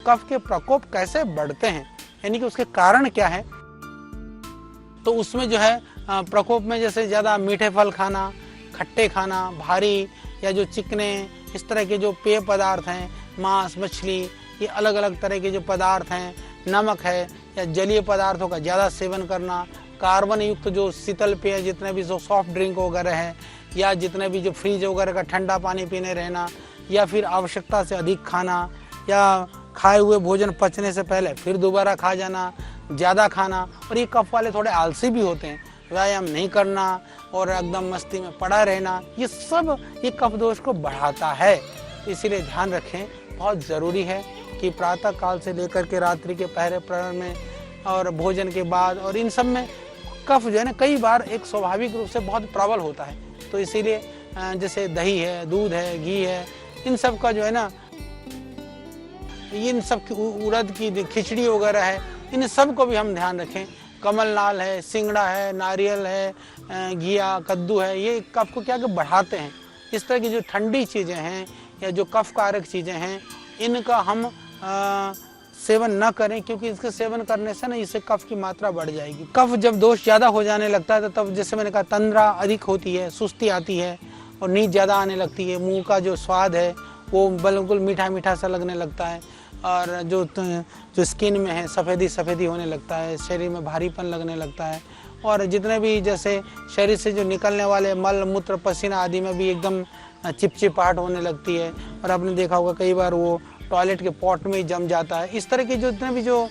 कफ के प्रकोप कैसे बढ़ते हैं, यानी कि उसके कारण क्या है। तो उसमें जो है प्रकोप में जैसे ज़्यादा मीठे फल खाना, खट्टे खाना, भारी या जो चिकने इस तरह के जो पेय पदार्थ हैं, मांस, मछली, ये अलग अलग तरह के जो पदार्थ हैं, नमक है या जलीय पदार्थों का ज़्यादा सेवन करना, कार्बन युक्त जो शीतल पेय जितने भी जो सॉफ्ट ड्रिंक वगैरह है, या जितने भी जो फ्रिज वगैरह का ठंडा पानी पीने रहना, या फिर आवश्यकता से अधिक खाना, या खाए हुए भोजन पचने से पहले फिर दोबारा खा जाना, ज़्यादा खाना। और ये कफ वाले थोड़े आलसी भी होते हैं, व्यायाम नहीं करना और एकदम मस्ती में पड़ा रहना, ये सब ये कफ दोष को बढ़ाता है। इसीलिए ध्यान रखें, बहुत ज़रूरी है कि प्रातः काल से लेकर के रात्रि के पहले प्रहर में और भोजन के बाद और इन सब में कफ जो है ना कई बार एक स्वाभाविक रूप से बहुत प्रबल होता है। तो इसीलिए जैसे दही है, दूध है, घी है, इन सब का जो है ना, इन सब की उड़द की खिचड़ी वगैरह है, इन सब को भी हम ध्यान रखें। कमल नाल है, सिंगड़ा है, नारियल है, घिया, कद्दू है, ये कफ को क्या कि बढ़ाते हैं। इस तरह की जो ठंडी चीज़ें हैं या जो कफ कारक चीज़ें हैं, इनका हम सेवन न करें, क्योंकि इसके सेवन करने से ना इससे कफ की मात्रा बढ़ जाएगी। कफ जब दोष ज़्यादा हो जाने लगता है तो तब जैसे मैंने कहा तंद्रा अधिक होती है, सुस्ती आती है और नींद ज़्यादा आने लगती है, मुंह का जो स्वाद है वो बिल्कुल मीठा मीठा सा लगने लगता है, और जो स्किन में है सफ़ेदी होने लगता है, शरीर में भारीपन लगने लगता है, और जितने भी जैसे शरीर से जो निकलने वाले मल मूत्र पसीना आदि में भी एकदम चिपचिपाहट होने लगती है। और आपने देखा होगा कई बार वो टॉयलेट के पॉट में ही जम जाता है। इस तरह के जितने भी जो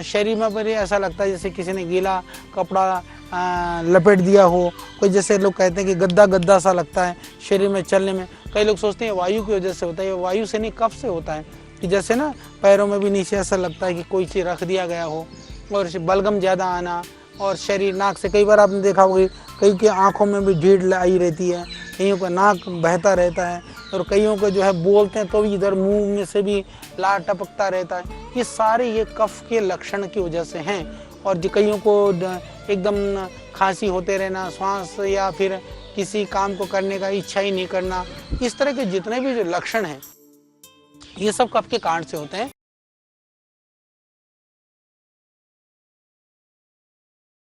शरीर में पर ऐसा लगता है जैसे किसी ने गीला कपड़ा लपेट दिया हो, कोई जैसे लोग कहते हैं कि गद्दा सा लगता है शरीर में चलने में। कई लोग सोचते हैं वायु की वजह से होता है, वायु से नहीं कफ से होता है, कि जैसे ना पैरों में भी नीचे ऐसा लगता है कि कोई चीज़ रख दिया गया हो, और बलगम ज़्यादा आना, और शरीर नाक से कई बार आपने देखा होगा कई की आँखों में भी ढीढ़ आई रहती है, कईयों का नाक बहता रहता है, और कईयों को जो है बोलते हैं तो भी इधर मुंह में से भी लार टपकता रहता है। ये सारे ये कफ के लक्षण की वजह से हैं। और जो कईयों को एकदम खांसी होते रहना, श्वास या फिर किसी काम को करने का इच्छा ही नहीं करना, इस तरह के जितने भी जो लक्षण हैं ये सब कफ के कारण से होते हैं।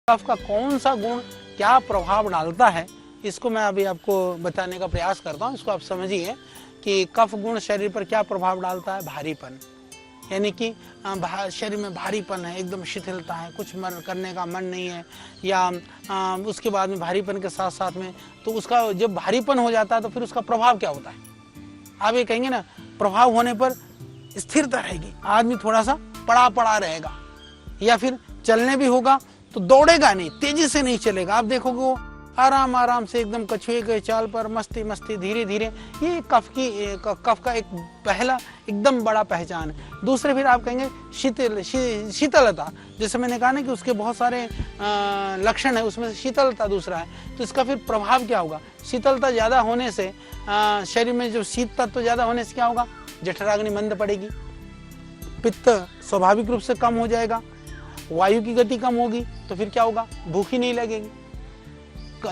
कफ का कौन सा गुण क्या प्रभाव डालता है, इसको मैं अभी आपको बताने का प्रयास करता हूँ। इसको आप समझिए कि कफ गुण शरीर पर क्या प्रभाव डालता है। भारीपन, यानी कि शरीर में भारीपन है, एकदम शिथिलता है, कुछ करने का मन नहीं है, या उसके बाद में भारीपन के साथ साथ में तो उसका जब भारीपन हो जाता है तो फिर उसका प्रभाव क्या होता है। आप ये कहेंगे ना, प्रभाव होने पर स्थिरता रहेगी, आदमी थोड़ा सा पड़ा रहेगा, या फिर चलने भी होगा तो दौड़ेगा नहीं, तेजी से नहीं चलेगा। आप देखोगे वो आराम से एकदम कछुए के चाल पर मस्ती धीरे धीरे। ये कफ का एक पहला एकदम बड़ा पहचान है। दूसरे फिर आप कहेंगे शीतलता, जैसे मैंने कहा ना कि उसके बहुत सारे लक्षण है, उसमें से शीतलता दूसरा है। तो इसका फिर प्रभाव क्या होगा। शीतलता ज़्यादा होने से शरीर में जो शीत तत्व ज़्यादा होने से क्या होगा, जठराग्नि मंद पड़ेगी, पित्त स्वाभाविक रूप से कम हो जाएगा, वायु की गति कम होगी, तो फिर क्या होगा, भूख ही नहीं लगेगी।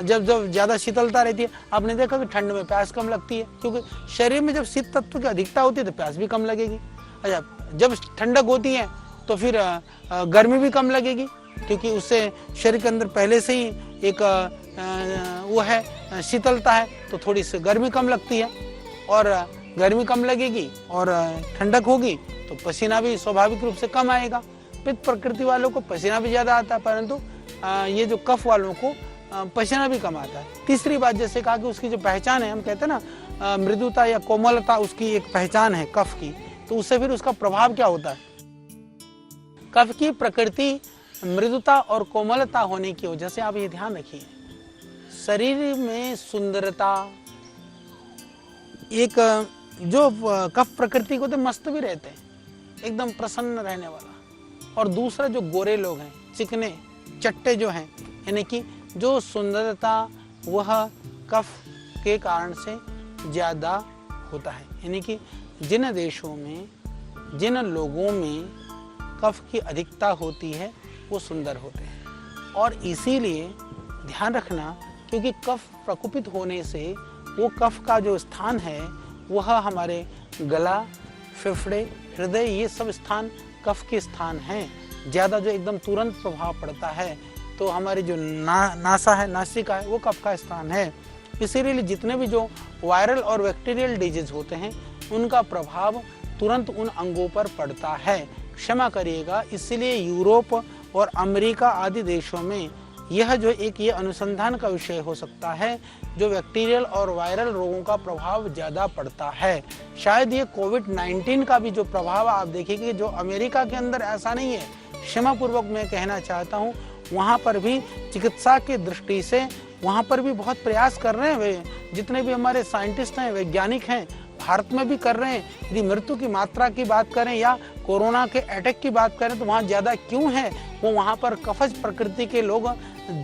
जब ज़्यादा शीतलता रहती है, आपने देखा कि ठंड में प्यास कम लगती है, क्योंकि शरीर में जब शीत तत्व की अधिकता होती है तो प्यास भी कम लगेगी। अच्छा, जब ठंडक होती है तो फिर गर्मी भी कम लगेगी, क्योंकि उससे शरीर के अंदर पहले से ही एक वो है शीतलता है, तो थोड़ी सी गर्मी कम लगती है, और गर्मी कम लगेगी और ठंडक होगी तो पसीना भी स्वाभाविक रूप से कम आएगा। पित्त प्रकृति वालों को पसीना भी ज़्यादा आता है, परंतु ये जो कफ वालों को पसीना भी कम आता है। तीसरी बात, जैसे कहा कि उसकी जो पहचान है, हम कहते हैं ना मृदुता या कोमलता उसकी एक पहचान है कफ की, तो उससे फिर उसका प्रभाव क्या होता है। कफ की प्रकृति मृदुता और कोमलता होने की वजह से आप ये ध्यान रखिए, शरीर में सुंदरता, एक जो कफ प्रकृति को तो मस्त भी रहते हैं, एकदम प्रसन्न रहने वाला, और दूसरा जो गोरे लोग हैं, चिकने चट्टे जो हैं, यानी कि जो सुंदरता वह कफ के कारण से ज़्यादा होता है। यानी कि जिन देशों में, जिन लोगों में कफ की अधिकता होती है वो सुंदर होते हैं। और इसीलिए ध्यान रखना, क्योंकि कफ प्रकोपित होने से वो कफ का जो स्थान है वह हमारे गला, फेफड़े, हृदय, ये सब स्थान कफ के स्थान हैं। ज़्यादा जो एकदम तुरंत प्रभाव पड़ता है तो हमारी जो नासा है, नासिका है, वो कफ का स्थान है। इसीलिए जितने भी जो वायरल और बैक्टीरियल डिजीज होते हैं उनका प्रभाव तुरंत उन अंगों पर पड़ता है। क्षमा करिएगा, इसीलिए यूरोप और अमेरिका आदि देशों में यह जो ये अनुसंधान का विषय हो सकता है, जो बैक्टीरियल और वायरल रोगों का प्रभाव ज़्यादा पड़ता है। शायद ये कोविड-19 का भी जो प्रभाव आप देखेंगे, जो अमेरिका के अंदर ऐसा नहीं है, क्षमापूर्वक मैं कहना चाहता हूँ, वहाँ पर भी चिकित्सा की दृष्टि से वहाँ पर भी बहुत प्रयास कर रहे हैं। वे जितने भी हमारे साइंटिस्ट हैं, वैज्ञानिक हैं, भारत में भी कर रहे हैं। यदि मृत्यु की मात्रा की बात करें या कोरोना के अटैक की बात करें तो वहाँ ज़्यादा क्यों है? वो वहाँ पर कफज प्रकृति के लोग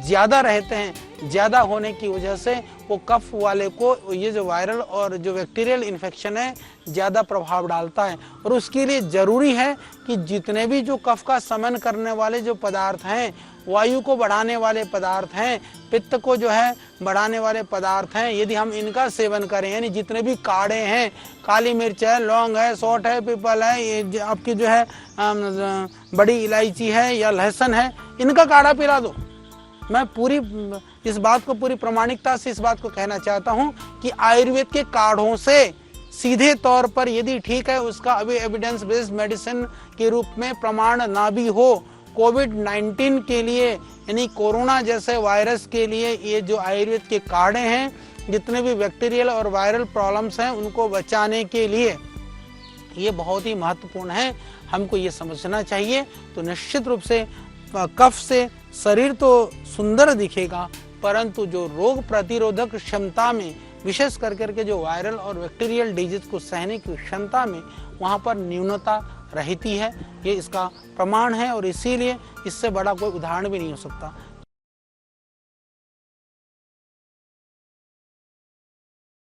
ज़्यादा रहते हैं। ज़्यादा होने की वजह से वो कफ वाले को ये जो वायरल और जो बैक्टीरियल इन्फेक्शन है ज़्यादा प्रभाव डालता है। और उसके लिए ज़रूरी है कि जितने भी जो कफ का शमन करने वाले जो पदार्थ हैं, वायु को बढ़ाने वाले पदार्थ हैं, पित्त को जो है बढ़ाने वाले पदार्थ हैं, यदि हम इनका सेवन करें, यानी जितने भी काढ़े हैं, काली मिर्च है, लौंग है, सौंठ है, पीपल है, ये आपकी जो है बड़ी इलायची है या लहसुन है, इनका काढ़ा पिला दो। मैं पूरी इस बात को पूरी प्रामाणिकता से इस बात को कहना चाहता हूँ कि आयुर्वेद के काढ़ों से सीधे तौर पर यदि ठीक है, उसका अभी एविडेंस बेस्ड मेडिसिन के रूप में प्रमाण ना भी हो, कोविड-19 के लिए यानी कोरोना जैसे वायरस के लिए ये जो आयुर्वेद के काढ़े हैं, जितने भी बैक्टीरियल और वायरल प्रॉब्लम्स हैं उनको बचाने के लिए ये बहुत ही महत्वपूर्ण है। हमको ये समझना चाहिए। तो निश्चित रूप से कफ से शरीर तो सुंदर दिखेगा, परंतु जो रोग प्रतिरोधक क्षमता में, विशेष करके जो वायरल और बैक्टीरियल डिजीज को सहने की क्षमता में वहाँ पर न्यूनता रहती है। ये इसका प्रमाण है और इसीलिए इससे बड़ा कोई उदाहरण भी नहीं हो सकता।